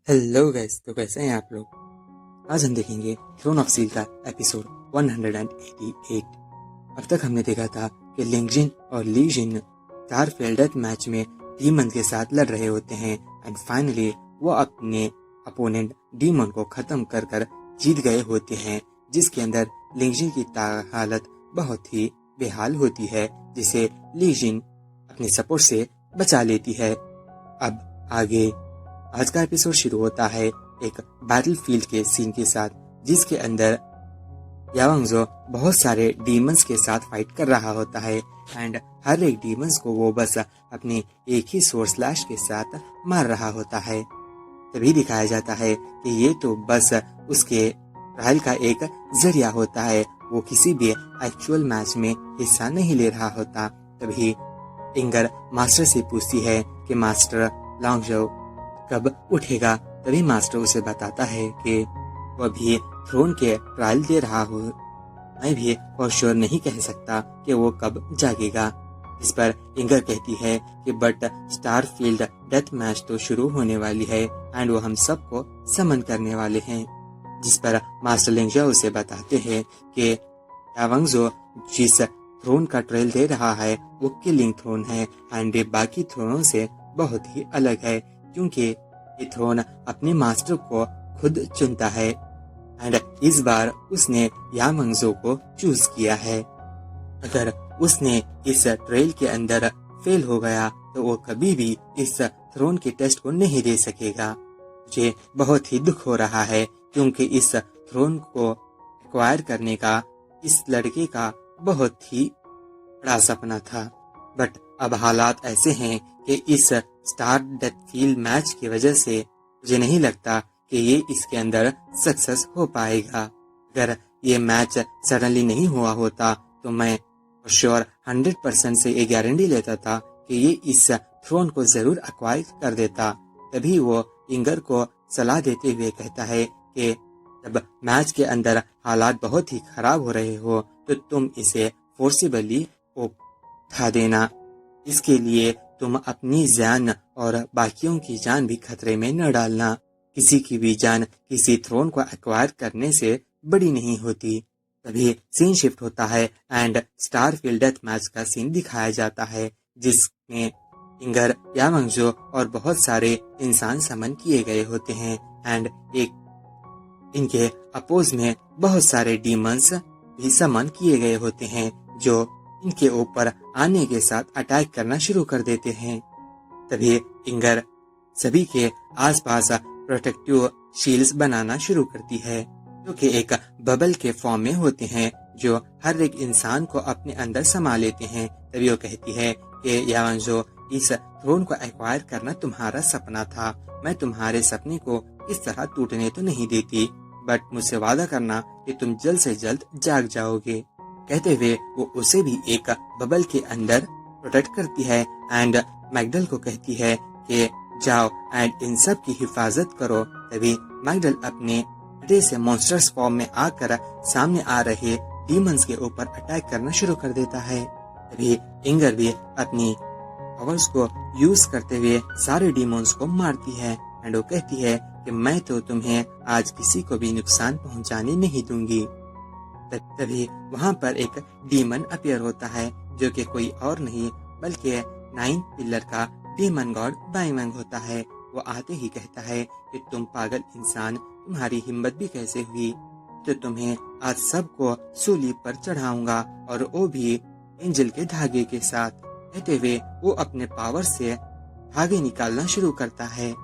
Hello guys, तो कैसे हैं आप लोग। आज हम देखेंगे थ्रोन ऑफ स्टील का एपिसोड 188। अब तक हमने देखा था कि लिंगजिन और ली जिन स्टारफील्ड डेथ मैच में डीमन के साथ लड़ रहे होते हैं एंड फाइनली वो अपने अपोनेंट डीमन को खत्म कर कर जीत गए होते हैं, जिसके अंदर लिंगजिन की हालत बहुत ही बेहाल होती है, जिसे ली जिन अपने सपोर्ट से बचा लेती है। अब आगे आज का एपिसोड शुरू होता है एक बैटलफील्ड के सीन के साथ, जिसके अंदर यावांगजो बहुत सारे डीमंस के साथ फाइट कर रहा होता है एंड हर एक डीमंस को वो बस अपने एक ही सोर्स स्लैश के साथ मार रहा होता है। तभी दिखाया जाता है कि ये तो बस उसके ट्रायल का एक जरिया होता है, वो किसी भी एक्चुअल मैच में हिस्सा नहीं ले रहा होता। तभी इंगर मास्टर से पूछती है कि मास्टर लांगजो कब उठेगा। तभी मास्टर उसे बताता है कि वो अभी थ्रोन के ट्रायल दे रहा हो, मैं भी फॉर श्योर नहीं कह सकता कि वो कब जागेगा। इस पर इंगर कहती है कि बट स्टारफील्ड डेथ मैच तो शुरू होने वाली है एंड वो हम सबको समन करने वाले हैं। जिस पर मास्टर लिंगजो उसे बताते हैं कि यावांगजो जिस थ्रोन का ट्रायल दे रहा है वो किलिंग थ्रोन है एंड बाकी थ्रोनों से बहुत ही अलग है, क्योंकि ये थ्रोन अपने मास्टर को खुद चुनता है एंड इस बार उसने यावांगजो को चूज किया है। अगर उसने इस ट्रायल के अंदर फेल हो गया तो वो कभी भी इस थ्रोन के टेस्ट को नहीं दे सकेगा। मुझे बहुत ही दुख हो रहा है, क्योंकि इस थ्रोन को एक्वायर करने का इस लड़के का बहुत ही बड़ा सपना था, बट अब हालात ऐसे हैं कि इस स्टार डेथ फील्ड मैच की वजह से मुझे नहीं लगता कि ये इसके अंदर सक्सेस हो पाएगा। अगर ये मैच सडनली नहीं हुआ होता तो मैं श्योर 100% से ये गारंटी लेता था कि ये इस थ्रोन को जरूर एक्वायर कर देता। तभी वो इंगर को सलाह देते हुए कहता है कि जब मैच के अंदर हालात बहुत ही खराब हो रहे हो तो तुम इसे फोर्सिबली उठा देना। इसके लिए तुम अपनी जान और बाकियों की जान भी खतरे में न डालना। किसी की भी जान किसी थ्रोन को एक्वायर करने से बड़ी नहीं होती। तभी सीन शिफ्ट होता है एंड स्टारफील्ड डेथ मैच का सीन दिखाया जाता है, जिसमें इंगर, यावांगजो और बहुत सारे इंसान समन किए गए होते हैं एंड एक इनके अपोज में बहुत सारे डीमंस भी समन किए गए होते हैं, जो इनके ऊपर आने के साथ अटैक करना शुरू कर देते हैं। तभी इंगर सभी के आसपास प्रोटेक्टिव शील्ड्स बनाना शुरू करती है, जो कि एक बबल के फॉर्म में होते हैं, जो हर एक इंसान को अपने अंदर समा लेते हैं। तभी वो कहती है कि यावांगजो, इस थ्रोन को एक्वायर करना तुम्हारा सपना था, मैं तुम्हारे सपने को इस तरह टूटने तो नहीं देती, बट मुझसे वादा करना कि तुम जल्द से जल्द जाग जाओगे। कहते हुए वो उसे भी एक बबल के अंदर प्रोटेक्ट करती है एंड मैगडल को कहती है कि जाओ एंड इन सब की हिफाजत करो। तभी मैगडल अपने बड़े से मॉन्स्टर्स फॉर्म में आकर सामने आ रहे डीमंस के ऊपर अटैक करना शुरू कर देता है। तभी इंगर भी अपनी पावर्स को यूज करते हुए सारे डीमंस को मारती है एंड वो कहती है कि मैं तो तुम्हें आज किसी को भी नुकसान पहुंचाने नहीं दूंगी। तभी वहाँ पर एक डीमन अपीयर होता है, जो कि कोई और नहीं बल्कि 9 पिलर का डीमन गॉड बाइमंग होता है। वो आते ही कहता है कि तुम पागल इंसान, तुम्हारी हिम्मत भी कैसे हुई, तो तुम्हें आज सबको सूली पर चढ़ाऊंगा, और वो भी एंजल के धागे के साथ। कहते हुए वो अपने पावर से धागे निकालना शुरू करता है,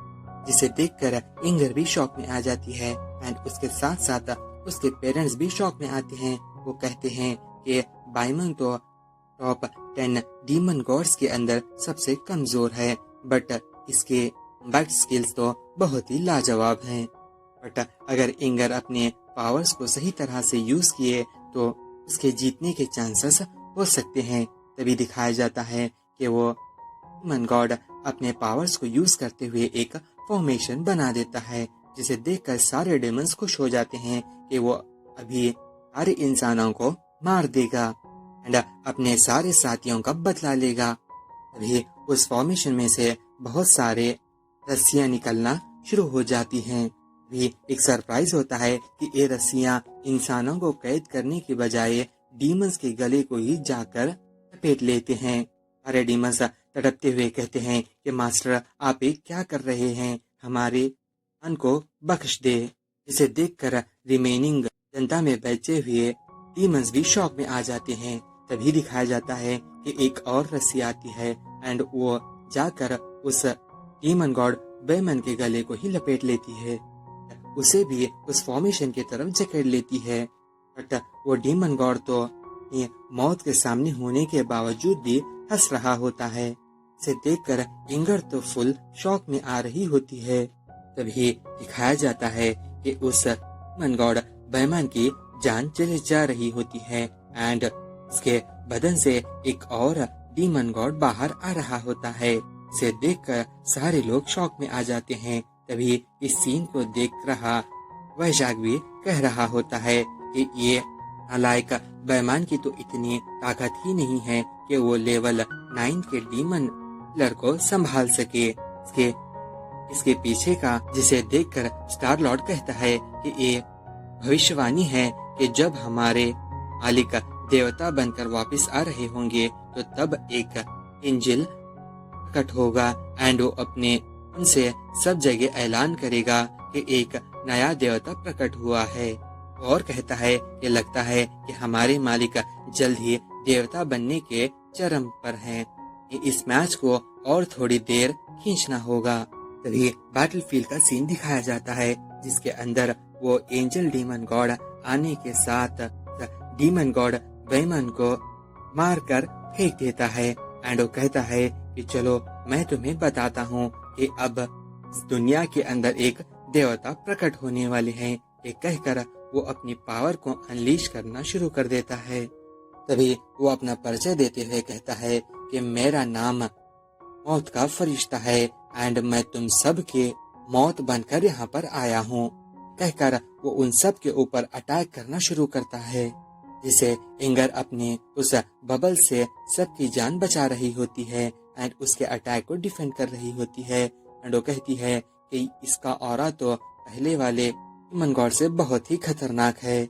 जिसे देखकर इंगर भी शॉक में आ जाती है एंड उसके साथ साथ उसके पेरेंट्स भी शॉक में आते हैं। वो कहते हैं कि बाइमंग तो टॉप 10 डीमन गॉड्स के अंदर सबसे कमजोर है, बट इसके कॉम्बैट स्किल्स तो बहुत ही लाजवाब हैं। बट अगर इंगर अपने पावर्स को सही तरह से यूज किए तो उसके जीतने के चांसेस हो सकते हैं। तभी दिखाया जाता है कि वो डीमन गॉड अपने पावर्स को यूज करते हुए एक फॉर्मेशन बना देता है, जिसे देखकर सारे डेमंस खुश हो जाते हैं कि वो अभी सारे इंसानों को मार देगा एंड अपने सारे साथियों का बदला लेगा। तभी उस फॉर्मेशन में से बहुत सारे रस्सियां निकलना शुरू हो जाती हैं। भी एक सरप्राइज होता है कि ये रस्सियां इंसानों को कैद करने के बजाय डीमंस के गले को ही जाकर लपेट लेते हैं। अरे डीमंस तड़पते हुए कहते हैं कि मास्टर आप ये क्या कर रहे हैं, हमारे मन को बख्श दे। इसे देखकर रिमेनिंग जनता में बैठे हुए डीमंस भी शॉक में आ जाते हैं। तभी दिखाया जाता है कि एक और रस्सी आती है एंड वो जाकर उस डीमन गॉड बेमन के गले को ही लपेट लेती है। उसे भी उस फॉर्मेशन की तरफ जकड़ लेती है। बट वो डीमन गॉड तो मौत के सामने होने के बावजूद भी हंस रहा होता है। इसे देखकर इंगर तो फुल शॉक में आ रही होती है। तभी दिखाया जाता है कि उस डीमन गॉड बेमन की जान चली जा रही होती है एंड उसके बदन से एक और डीमन गॉड बाहर आ रहा होता है। इसे देखकर सारे लोग शॉक में आ जाते हैं। तभी इस सीन को देख रहा वैशाख भी कह रहा होता है कि ये नालायक बेईमान की तो इतनी ताकत ही नहीं है कि वो लेवल 9 के डीमन किलर को संभाल सके। इसके पीछे का जिसे देखकर स्टार लॉर्ड कहता है कि ये भविष्यवाणी है कि जब हमारे मालिक देवता बनकर वापस आ रहे होंगे तो तब एक एंजल प्रकट होगा एंड वो अपने उनसे सब जगह ऐलान करेगा कि एक नया देवता प्रकट हुआ है। और कहता है कि लगता है कि हमारे मालिक जल्द ही देवता बनने के चरम पर हैं। इस मैच को और थोड़ी देर खींचना होगा। तभी बैटलफील्ड का सीन दिखाया जाता है जिसके अंदर वो एंजल डीमन गॉड आने के साथ डीमन गॉड बेईमान को मारकर फेंक देता है एंड वो कहता है कि चलो मैं तुम्हें बताता हूँ कि अब इस दुनिया के अंदर एक देवता प्रकट होने वाले हैं। ये कहकर वो अपनी पावर को अनलीश करना शुरू कर देता है। तभी वो अपना परिचय देते हुए कहता है कि मेरा नाम मौत का फरिश्ता है एंड मैं तुम सब के मौत बनकर यहाँ पर आया हूँ। कहकर वो उन सब के ऊपर अटैक करना शुरू करता है, जिसे इंगर अपने उस बबल से सबकी जान बचा रही होती है एंड उसके अटैक को डिफेंड कर रही होती है। एंड वो कहती है कि इसका ऑरा तो पहले वाले डीमन गॉड से बहुत ही खतरनाक है।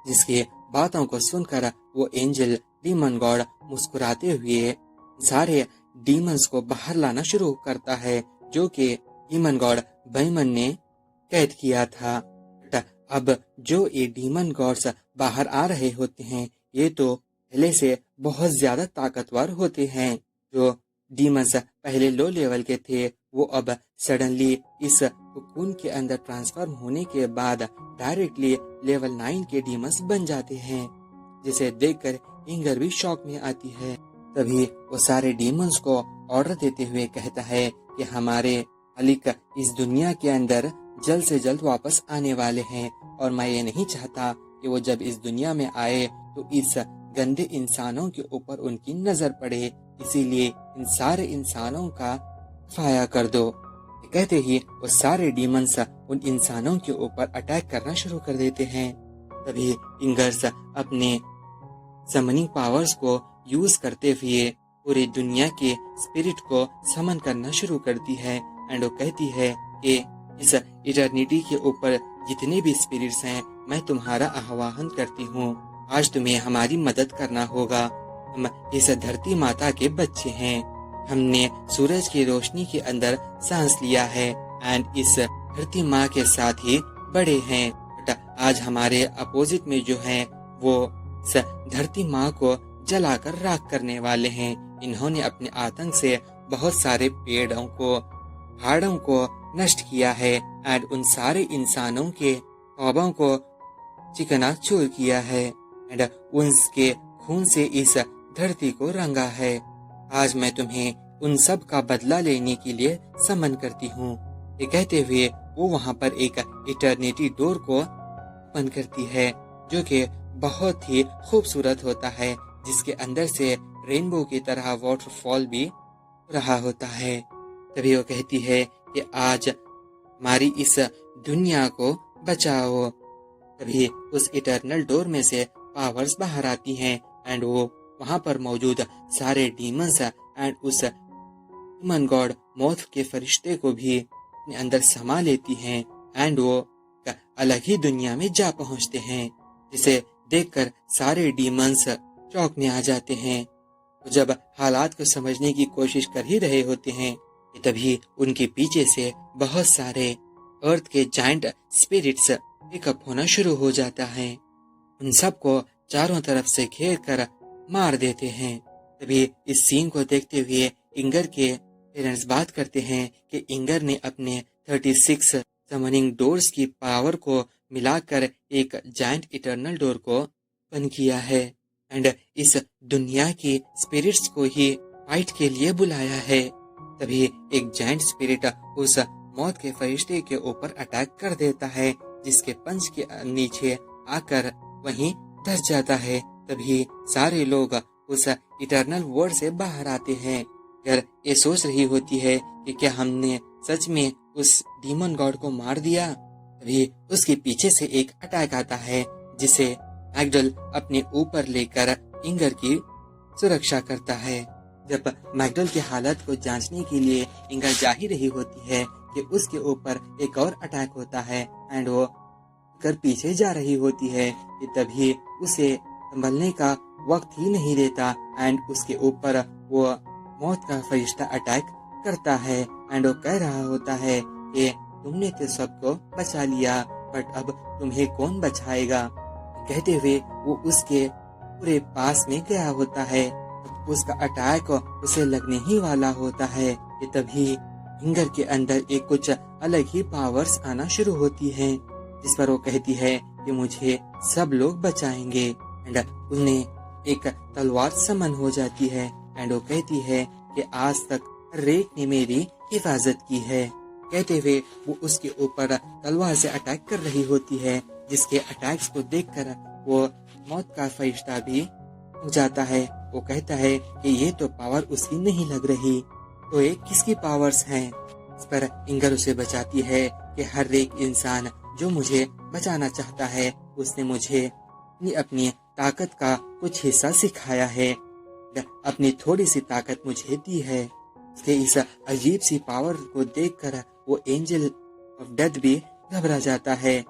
जिसकी बातों को सुनकर वो एंजल डीमन गॉड मुस्कुराते हुए सारे डीमंस को बाहर लाना शुरू करता है जो कि डीमन गॉड बेईमान ने कैद किया था। अब जो ये डीमन गॉड्स बाहर आ रहे होते हैं ये तो पहले से बहुत ज्यादा ताकतवर होते हैं। जो डीमंस पहले लो लेवल के थे वो अब सडनली इस कोकून के अंदर ट्रांसफॉर्म होने के बाद डायरेक्टली लेवल 9 के डीमंस बन जाते हैं, जिसे देखकर इंगर भी शॉक में आती है। तभी वो सारे डीमंस को ऑर्डर देते हुए कहता है कि हमारे मालिक इस दुनिया के अंदर जल्द से जल्द वापस आने वाले हैं और मैं ये नहीं चाहता कि वो जब इस दुनिया में आए तो इस गंदे इंसानों के ऊपर उनकी नजर पड़े, इसीलिए इन सारे इंसानों का फाया कर दो। कहते ही वो सारे डीमंस उन इंसानों के ऊपर अटैक करना शुरू कर देते हैं। तभी इंगर्स अपने समनिंग पावर्स को यूज करते हुए पूरी दुनिया के स्पिरिट को समन करना शुरू करती है एंड वो कहती है कि इस इटर्निटी के ऊपर जितने भी स्पिरिट्स हैं मैं तुम्हारा आह्वान करती हूँ। आज तुम्हें हमारी मदद करना होगा। हम इस धरती माता के बच्चे हैं। हमने सूरज की रोशनी के अंदर सांस लिया है एंड इस धरती माँ के साथ ही बड़े हैं। बट आज हमारे अपोजिट में जो हैं वो इस धरती माँ को जलाकर राख करने वाले हैं। इन्होंने अपने आतंक से बहुत सारे पेड़ों को पहाड़ों को नष्ट किया है एंड उन सारे इंसानों के ख्वाबों को चिकनाचूर किया है एंड उनके खून से इस धरती को रंगा है। आज मैं तुम्हें उन सब का बदला लेने के लिए समन करती हूँ। ये कहते हुए वो वहाँ पर एक इटर्निटी डोर को ओपन करती है जो कि बहुत ही खूबसूरत होता है, जिसके अंदर से रेनबो की तरह वाटरफॉल भी रहा होता है। तभी वो कहती है कि आज हमारी इस दुनिया को बचाओ। तभी उस इटर्नल डोर में से पावर्स बाहर आती हैं एंड वो वहाँ पर मौजूद सारे डीमंस एंड उस डीमन गॉड मौत के फरिश्ते को भी अपने अंदर समा लेती हैं एंड वो एक अलग ही दुनिया में जा पहुंचते हैं, जिसे देखकर सारे डीमंस चौंकने आ जाते हैं। तो जब हालात को समझने की कोशिश कर ही रहे होते हैं कि तभी उनके पीछे से बहुत सारे अर्थ के जायंट स्पिरिट्स पिकअप होना शुरू हो जाता है। उन सबको चारों तरफ से घेर कर मार देते हैं। तभी इस सीन को देखते हुए इंगर के पेरेंट्स बात करते हैं कि इंगर ने अपने 36 समनिंग डोर्स की पावर को मिलाकर एक जायंट इटर्नल डोर को ओपन किया है एंड इस दुनिया की स्पिरिट्स को ही फाइट के लिए बुलाया है। तभी एक जायंट स्पिरिट उस मौत के फरिश्ते के ऊपर अटैक कर देता है, जिसके पंच के नीचे आकर वहीं धस जाता है। तभी सारे लोग उस इटर्नल वर्ल्ड से बाहर आते हैं। अगर ये सोच रही होती है कि क्या हमने सच में उस डीमन गॉड को मार दिया, तभी उसके पीछे से एक अटैक आता है, जिसे मैगडल अपने ऊपर लेकर इंगर की सुरक्षा करता है। जब मैगडल की हालत को जांचने के लिए इंगर जा ही रही होती है कि उसके ऊपर एक और अटैक होता है एंड वो कर पीछे जा रही होती है कि तभी उसे संभलने का वक्त ही नहीं देता एंड उसके ऊपर वो मौत का फरिश्ता अटैक करता है एंड वो कह रहा होता है कि तुमने तो सबको बचा लिया, बट अब तुम्हें कौन बचाएगा। कहते हुए वो उसके पूरे पास में गया होता है। उसका अटैक उसे लगने ही वाला होता है कि तभी इंगर के अंदर एक कुछ अलग ही पावर्स आना शुरू होती है, जिस पर वो कहती है कि मुझे सब लोग बचाएंगे एंड उन्हें एक तलवार समन हो जाती है एंड वो कहती है कि आज तक हर एक ने मेरी हिफाजत की है। कहते हुए वो उसके ऊपर तलवार से अटैक कर रही होती है, जिसके अटैक्स को देखकर वो मौत का फरिश्ता भी हो जाता है। वो कहता है कि ये तो पावर उसकी नहीं लग रही, तो ये किसकी पावर्स हैं। इस पर इंगर उसे बचाती है कि हर एक इंसान जो मुझे बचाना चाहता है उसने मुझे अपनी ताकत का कुछ हिस्सा सिखाया है, अपनी थोड़ी सी ताकत मुझे दी है। उसके इस अजीब सी पावर को देखकर वो एंजल ऑफ डेथ भी घबरा जाता है।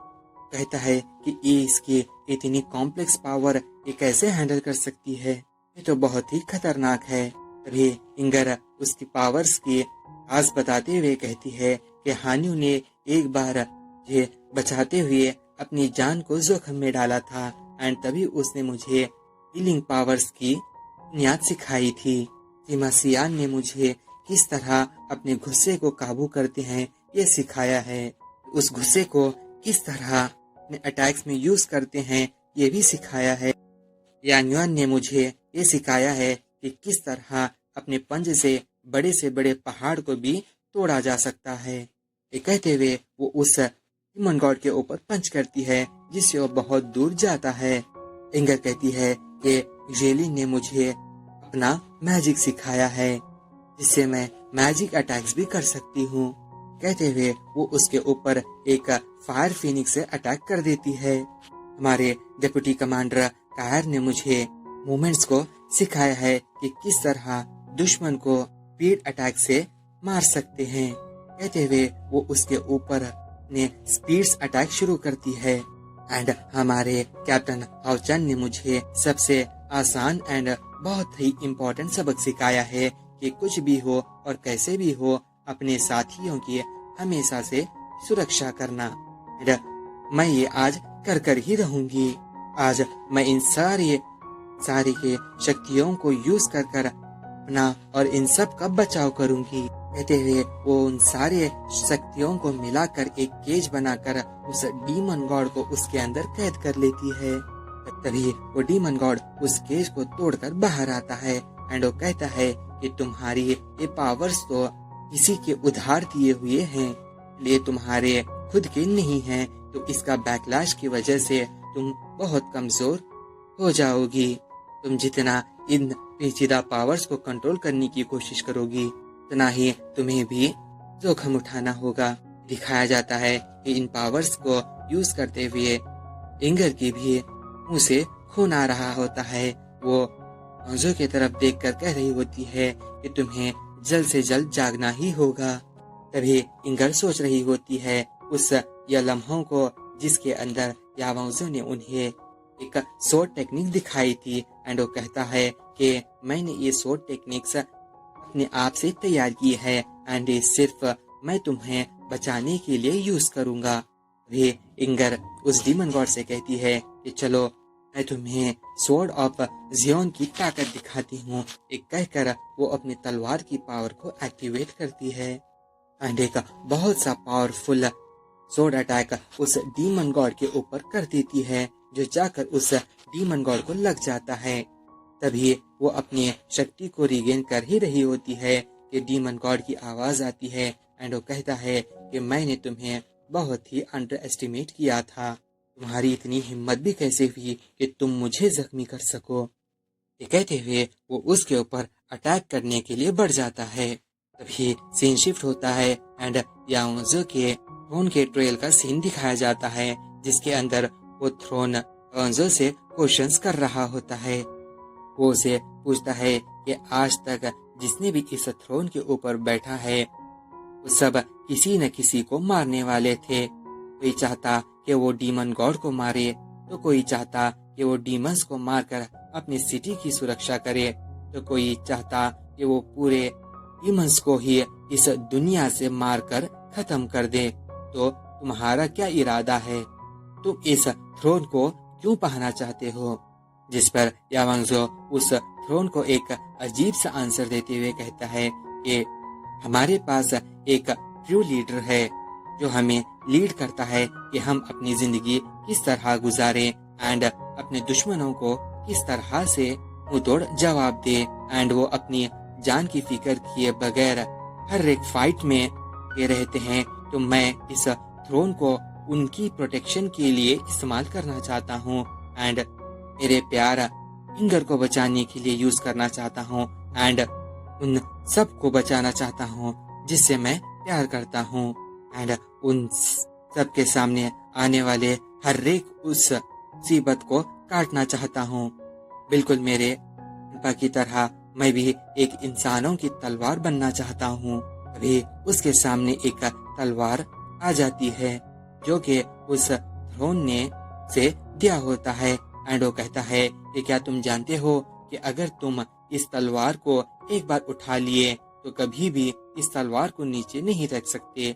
कहता है कि ये इसकी इतनी कॉम्प्लेक्स पावर ये कैसे हैंडल कर सकती है, ये तो बहुत ही खतरनाक है। तभी इंगर उसकी पावर्स की खास बताते हुए कहती है कि हानियो ने एक बार मुझे बचाते हुए अपनी जान को जोखिम में डाला था एंड तभी उसने मुझे हीलिंग पावर्स की बुनियाद सिखाई थी। सियान ने मुझे किस तरह अपने गुस्से को काबू करते हैं ये सिखाया है। उस गुस्से को किस तरह अपने अटैक्स में यूज करते हैं ये भी सिखाया है। यान्युआन ने मुझे ये सिखाया है कि किस तरह अपने पंज से बड़े पहाड़ को भी तोड़ा जा सकता है। ये कहते हुए वो उस डीमन गॉड के ऊपर पंच करती है, जिससे वो बहुत दूर जाता है। इंगर कहती है कि जेली ने मुझे अपना मैजिक सिखाया है, जिससे मैं मैजिक अटैक्स भी कर सकती हूँ। कहते हुए वो उसके ऊपर एक फायर फिनिक्स से अटैक कर देती है। हमारे डिप्टी कमांडर कायर ने मुझे मूवमेंट्स को सिखाया है कि किस तरह दुश्मन को स्पीड अटैक से मार सकते हैं। कहते हुए वो उसके ऊपर ने स्पीड्स अटैक शुरू करती है एंड हमारे कैप्टन हाउचन ने मुझे सबसे आसान एंड बहुत ही इम्पोर्टेंट सबक सिखाया है कि कुछ भी हो और कैसे भी हो अपने साथियों की हमेशा से सुरक्षा करना। मैं ये आज कर ही रहूंगी। आज मैं इन सारी के शक्तियों को यूज कर अपना और इन सब का बचाव करूंगी। कहते हुए वो उन सारे शक्तियों को मिलाकर एक केज बनाकर उस डीमन गॉड को उसके अंदर कैद कर लेती है। तभी वो डीमन गॉड उस केज को तोड़कर बाहर आता है एंड वो कहता है कि तुम्हारी ये पावर्स तो किसी के उधार दिए हुए हैं, ये तुम्हारे खुद के नहीं हैं, तो इसका बैकलैश की वजह से तुम बहुत कमजोर हो जाओगी। तुम जितना इन पेचीदा पावर्स को कंट्रोल करने की कोशिश करोगी उतना ही तुम्हें भी जोखिम उठाना होगा। दिखाया जाता है कि इन पावर्स को यूज करते हुए इंगर की भी मुंह से खून आ रहा होता है। वो मौजू की तरफ देखकर कह रही होती है कि तुम्हें जल्द से जल्द जागना ही होगा। तभी इंगर सोच रही होती है उस या लम्हों को जिसके अंदर यावांजो ने उन्हें एक शॉर्ट टेक्निक दिखाई थी। एंड वो कहता है कि मैंने ये शॉर्ट टेक्निक्स अपने आप से तैयार की है एंड सिर्फ मैं तुम्हें बचाने के लिए यूज करूंगा। वे इंगर उस डीमन गॉड से कहती है कि चलो मैं तुम्हें स्वॉर्ड ऑफ जियोन की ताकत दिखाती हूँ। एक कहकर वो अपनी तलवार की पावर को एक्टिवेट करती है एंड एक बहुत सा पावरफुल स्वॉर्ड अटैक उस डीमन गॉड के ऊपर कर देती है, जो जाकर उस डीमन गॉड को लग जाता है। तभी वो अपनी शक्ति को रिगेन कर ही रही होती है कि डीमन गॉड की आवाज आती है एंड वो कहता है कि मैंने तुम्हें बहुत ही अंडर एस्टिमेट किया था, तुम्हारी इतनी हिम्मत भी कैसे हुई कि तुम मुझे जख्मी कर सको। ये कहते हुए वो उसके ऊपर अटैक करने के लिए बढ़ जाता है। तभी सीन शिफ्ट होता है एंड याओंजो के थ्रोन के ट्रेल का सीन दिखाया जाता है, जिसके अंदर वो थ्रोन याओंजो से क्वेश्चंस कर रहा होता है। वो उसे पूछता है कि आज तक जिसने भी इस थ्रोन के ऊपर बैठा है वो सब किसी न किसी को मारने वाले थे। कोई चाहता कि वो डीमन गॉड को मारे, तो कोई चाहता कि वो डीमंस को मारकर अपनी सिटी की सुरक्षा करे, तो कोई चाहता कि वो पूरे डीमंस को ही इस दुनिया से मारकर खत्म कर दे। तो तुम्हारा क्या इरादा है? तुम इस थ्रोन को क्यों पाना चाहते हो? जिस पर यावांगजो उस थ्रोन को एक अजीब सा आंसर देते हुए कहता है कि हमारे पास एक ट्रू लीडर है जो हमें लीड करता है कि हम अपनी जिंदगी किस तरह गुजारें एंड अपने दुश्मनों को किस तरह से मुंहतोड़ जवाब दे एंड वो अपनी जान की फिक्र किए बगैर हर एक फाइट में ये रहते हैं। तो मैं इस थ्रोन को उनकी प्रोटेक्शन के लिए इस्तेमाल करना चाहता हूँ एंड मेरे प्यार इंगर को बचाने के लिए यूज करना चाहता हूँ एंड उन सब को बचाना चाहता हूँ जिससे मैं प्यार करता हूँ एंड उन सब के सामने आने वाले हर एक उस मुसीबत को काटना चाहता हूँ। बिल्कुल मेरे पापा की तरह मैं भी एक इंसानों की तलवार बनना चाहता हूँ। अभी उसके सामने एक तलवार आ जाती है जो कि उस थ्रोन ने से दिया होता है एंड वो कहता है कि क्या तुम जानते हो कि अगर तुम इस तलवार को एक बार उठा लिए तो कभी भी इस तलवार को नीचे नहीं रख सकते,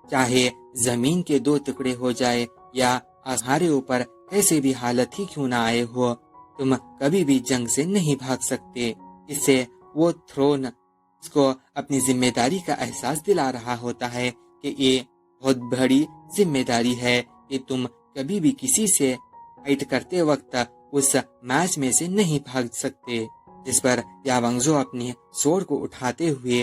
चाहे जमीन के दो टुकड़े हो जाए या आसमां ऊपर कैसे भी हालत ही क्यों ना आए हो, तुम कभी भी जंग से नहीं भाग सकते। इससे वो थ्रोन उसको अपनी जिम्मेदारी का एहसास दिला रहा होता है कि ये बहुत बड़ी जिम्मेदारी है कि तुम कभी भी किसी से फाइट करते वक्त उस मैच में से नहीं भाग सकते। जिस पर यावांगजो अपनी स्वॉर्ड को उठाते हुए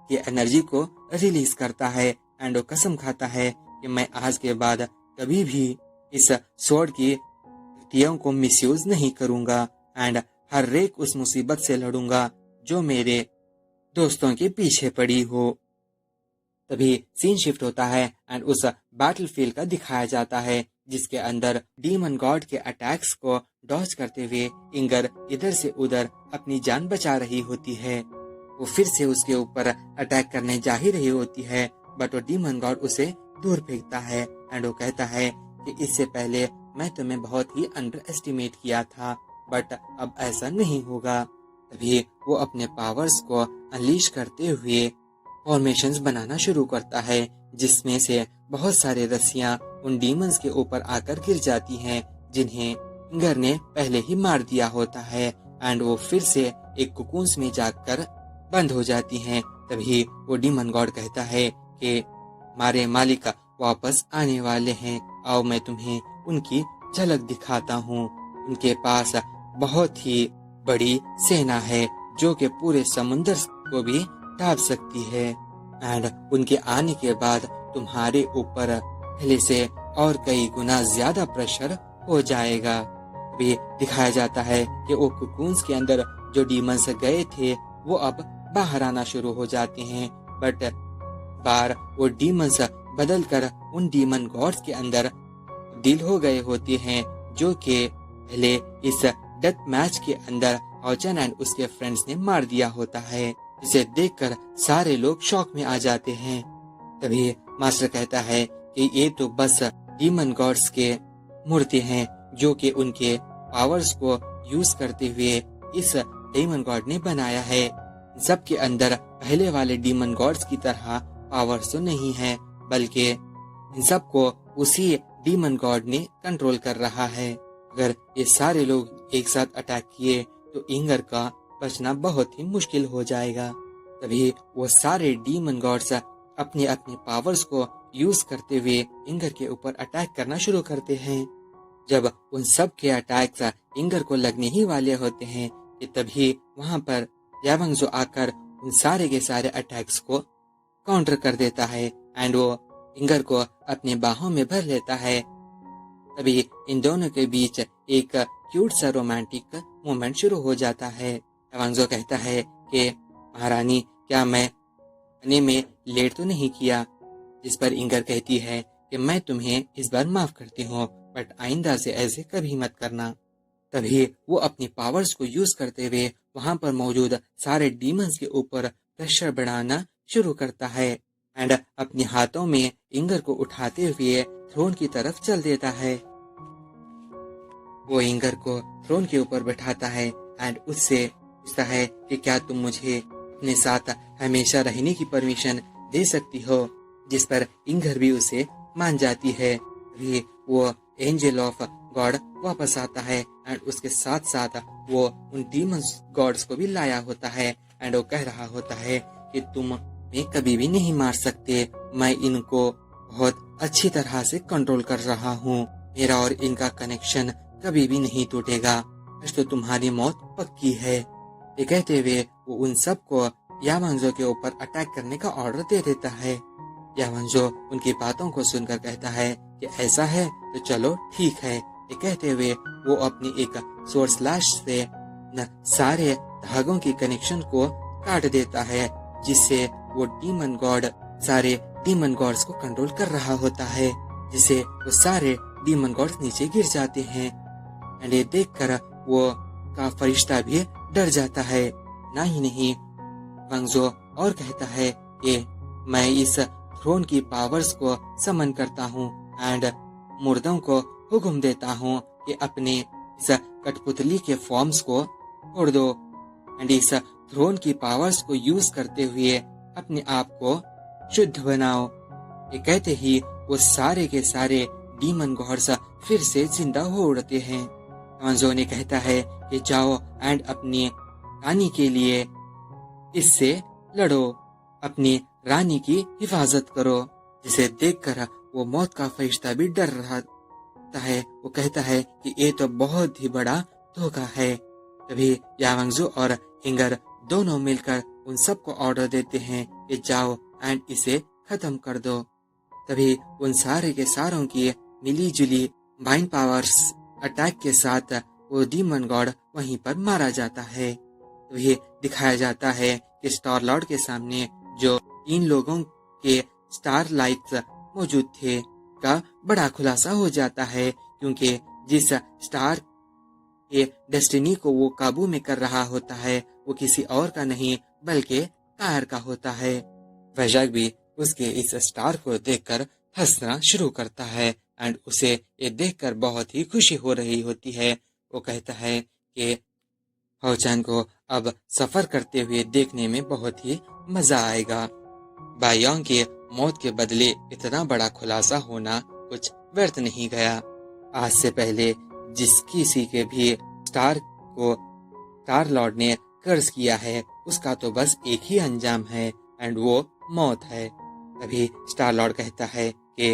ये एनर्जी को रिलीज करता है एंड वो कसम खाता है कि मैं आज के बाद कभी भी इस स्वॉर्ड की शक्तियों को मिसयूज नहीं करूंगा एंड हर एक उस मुसीबत से लड़ूंगा जो मेरे दोस्तों के पीछे पड़ी हो। तभी सीन शिफ्ट होता है एंड उस बैटलफील्ड का दिखाया जाता है जिसके अंदर डीमन गॉड के अटैक्स को डॉज करते हुए इंगर इधर से उधर अपनी जान बचा रही होती है। वो फिर से उसके ऊपर अटैक करने जा ही रही होती है बट वो डीमन गॉड उसे दूर फेंकता है एंड वो कहता है कि इससे पहले मैं तुम्हें बहुत ही अंडर एस्टिमेट किया था बट अब ऐसा नहीं होगा। तभी वो अपने पावर्स को अनलीश करते हुए फॉर्मेशंस बनाना शुरू करता है जिसमें से बहुत सारे रस्सियां उन डीमंस के ऊपर आकर गिर जाती हैं जिन्हें इंगर ने पहले ही मार दिया होता है एंड वो फिर से एक कुकून्स में जाकर बंद हो जाती हैं। तभी वो डीमन गॉड कहता है कि हमारे मालिक वापस आने वाले हैं, आओ मैं तुम्हें उनकी झलक दिखाता हूँ। उनके पास बहुत ही बड़ी सेना है जो कि पूरे समुद्र को भी ढांप सकती है एंड उनके आने के बाद तुम्हारे ऊपर पहले से और कई गुना ज्यादा प्रेशर हो जाएगा। भी दिखाया जाता है कि वो कुकून्स के अंदर जो डीमंस गए थे वो अब बाहर आना शुरू हो जाते हैं बट बार वो डीमंस बदल कर उन डीमन गॉड्स के अंदर तब्दील हो गए होते हैं जो कि पहले इस डेथ मैच के अंदर ऑचन एंड उसके फ्रेंड्स ने मार दिया होता है। इसे देखकर सारे लोग शॉक में आ जाते हैं तभी मास्टर कहता है कि ये तो बस डीमन गॉड्स के मूर्ति हैं जो कि उनके पावर्स को यूज करते हुए इस डीमन गॉड ने बनाया है। सबके अंदर पहले वाले डीमन गॉड्स की तरह पावर्स तो नहीं है, बल्कि इन सबको उसी डीमन गॉड ने कंट्रोल कर रहा है। अगर ये सारे लोग एक साथ अटैक किए तो इंगर का बचना बहुत ही मुश्किल हो जाएगा। तभी वो सारे डीमन गॉड्स अपने अपने पावर्स को यूज करते हुए इंगर के ऊपर अटैक करना शुरू करते हैं। जब उन सब के अटैक्स इंगर को लगने ही वाले होते हैं कि तभी वहां पर यावंगजो आकर उन सारे के सारे अटैक्स को काउंटर कर देता है एंड वो इंगर को अपने बाहों में भर लेता है। तभी इन दोनों के बीच एक क्यूट सा रोमांटिक मोमेंट शुरू हो जाता है। यावंगजो कहता है कि महारानी, क्या मैं खाने में लेट तो नहीं किया? जिस पर इंगर कहती है कि मैं तुम्हें इस बार माफ करती हूँ, बट आइंदा से ऐसे कभी मत करना। तभी वो अपनी पावर्स को यूज करते हुए वहां पर मौजूद सारे डीमंस के ऊपर प्रेशर बढ़ाना शुरू करता है एंड अपने हाथों में इंगर को उठाते हुए थ्रोन की तरफ चल देता है। वो इंगर को थ्रोन के ऊपर बैठाता है एंड उससे पूछता है कि क्या तुम मुझे अपने साथ हमेशा रहने की परमिशन दे सकती हो, जिस पर इंगर भी उसे मान जाती है। तभी वो एंजल ऑफ गॉड वापस आता है एंड उसके साथ साथ वो उन डीमंस गॉड्स को भी लाया होता है एंड वो कह रहा होता है कि तुम मैं कभी भी नहीं मार सकते, मैं इनको बहुत अच्छी तरह से कंट्रोल कर रहा हूँ, मेरा और इनका कनेक्शन कभी भी नहीं टूटेगा, आज तो तुम्हारी मौत पक्की है। ये कहते हुए वो उन सबको यावंगजो के ऊपर अटैक करने का ऑर्डर दे देता है। यावंगजो उनकी बातों को सुनकर कहता है कि ऐसा है तो चलो ठीक है। ये कहते हुए वो अपनी एक सोर्ड स्लैश से न सारे धागों के कनेक्शन को काट देता है, जिससे वो डीमन गॉड सारे डीमन गॉड्स को कंट्रोल कर रहा होता है, जिससे वो सारे डीमन गॉड्स नीचे गिर जाते हैं एंड ये देखकर वो का फरिश्ता भी डर जाता है। ना ही नहीं, वांगजो और कहता है कि मैं इस थ्रोन की पावर्स को समन करता हूँ एंड मुर्दों को हुक्म देता हूँ कि अपने इस कठपुतली के फॉर्म्स को छोड़ दो एंड इस थ्रोन की पावर्स को यूज करते हुए अपने आप को शुद्ध बनाओ। ये कहते ही वो सारे के सारे डीमन गॉड्स फिर से जिंदा हो उड़ते हैं। वांगजो ने कहता है कि जाओ एंड अपनी रानी के लिए इससे लड़ो, अपनी रानी की हिफाजत करो। जिसे देखकर वो मौत का फरिश्ता भी डर रहा है। वो कहता है कि ये तो बहुत ही बड़ा धोखा है। तभी यावंगजो और इंगर दोनों मिलकर उन सबको ऑर्डर देते हैं कि जाओ एंड इसे खत्म कर दो। तभी उन सारे के सारों की मिली जुली माइंड पावर्स अटैक के साथ वो डीमन गॉड वहीं पर मारा जाता है। तो ये दिखाया जाता है कि स्टार लॉर्ड के सामने जो 3 लोगों के स्टार लाइट्स मौजूद थे का बड़ा खुलासा हो जाता है, क्योंकि जिस स्टार के डेस्टिनी को वो काबू में कर रहा होता है वो किसी और का नहीं बल्कि कायर का होता है। वैजाग भी उसके इस स्टार को देखकर हंसना शुरू करता है एंड उसे ये देखकर बहुत ही खुशी हो रही होती है। वो कहता है कि होचान को अब सफर करते हुए देखने में बहुत ही मजा आएगा। बायोंग के मौत के बदले इतना बड़ा खुलासा होना कुछ व्यर्थ नहीं गया। आज से पहले जिस किसी के भी स्टार को स्टार लॉर्ड ने कर्ज किया है उसका तो बस एक ही अंजाम है एंड वो मौत है। तभी स्टार लॉर्ड कहता है कि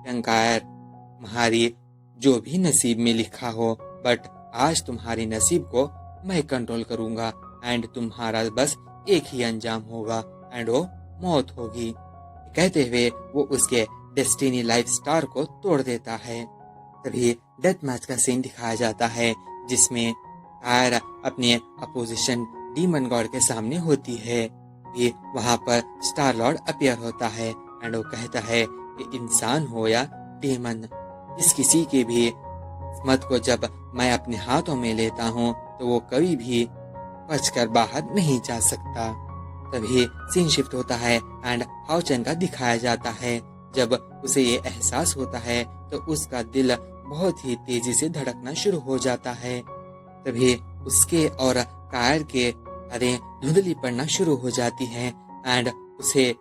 यंकायर, तुम्हारी जो भी नसीब में लिखा हो, बट आज तुम्हारी नसीब को मैं कंट्रोल करूंगा एंड तुम्हारा बस एक ही अंजाम होगा एंड वो मौत होगी। कहते हुए वो उसके डेस्टिनी लाइफ स्टार को तोड़ देता है। तभी डेथ मैच का सीन दिखाया जाता है जिसमें कायर अपने अपोजिशन डीमन गॉड के सामने होती है। ये वहां पर स्टार लॉर्ड अपीयर होता है एंड वो कहता है कि इंसान हो या डीमन, इस किसी के भी किस्मत को जब मैं अपने हाथों में लेता हूँ तो वो कभी भी बचकर बाहर नहीं जा सकता। तभी सीन शिफ्ट होता है एंड हाओचन का दिखाया जाता है। जब उसे ये एहसास होता है तो उसका दिल बहुत ही तेजी से धड़कना शुरू हो जाता है। तभी उसके और कायर के तारे धुंधली पड़ना शुरू हो जाती है एंड उसे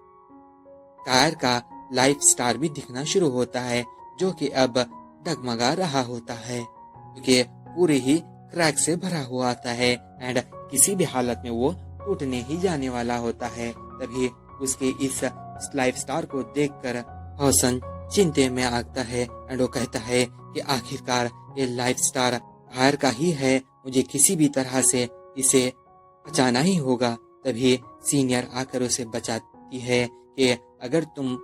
कायर का लाइफ स्टार भी दिखना शुरू होता है, जो कि अब डगमगा रहा होता है क्योंकि पूरे ही क्रैक से भरा हुआ आता है एंड किसी भी हालत में वो टूटने ही जाने वाला होता है। तभी उसके इस लाइफ स्टार को देखकर हौसन चिंते में आता है एंड वो कहता है कि आखिरकार ये लाइफ स्टार कायर का ही है, मुझे किसी भी तरह से इसे बचाना ही होगा। तभी सीनियर आकर उसे बचाती है कि अगर तुम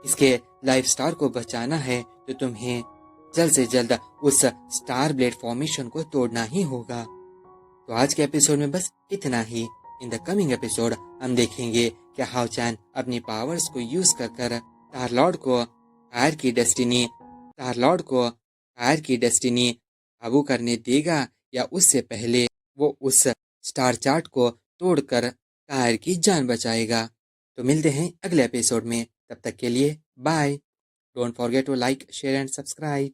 इसके लाइफ स्टार को बचाना है तो तुम्हें जल्द से जल्द उस स्टार ब्लेड फॉर्मेशन को तोड़ना ही होगा। तो आज के एपिसोड में बस इतना ही। इन द कमिंग एपिसोड हम देखेंगे कि हाओचैन अपनी पावर्स को यूज कर स्टार लॉर्ड की डेस्टिनी काबू करने देगा या उससे पहले वो उस स्टार चार्ट को तोड़कर कायर की जान बचाएगा। तो मिलते हैं अगले एपिसोड में, तब तक के लिए bye. Don't forget to like share and subscribe.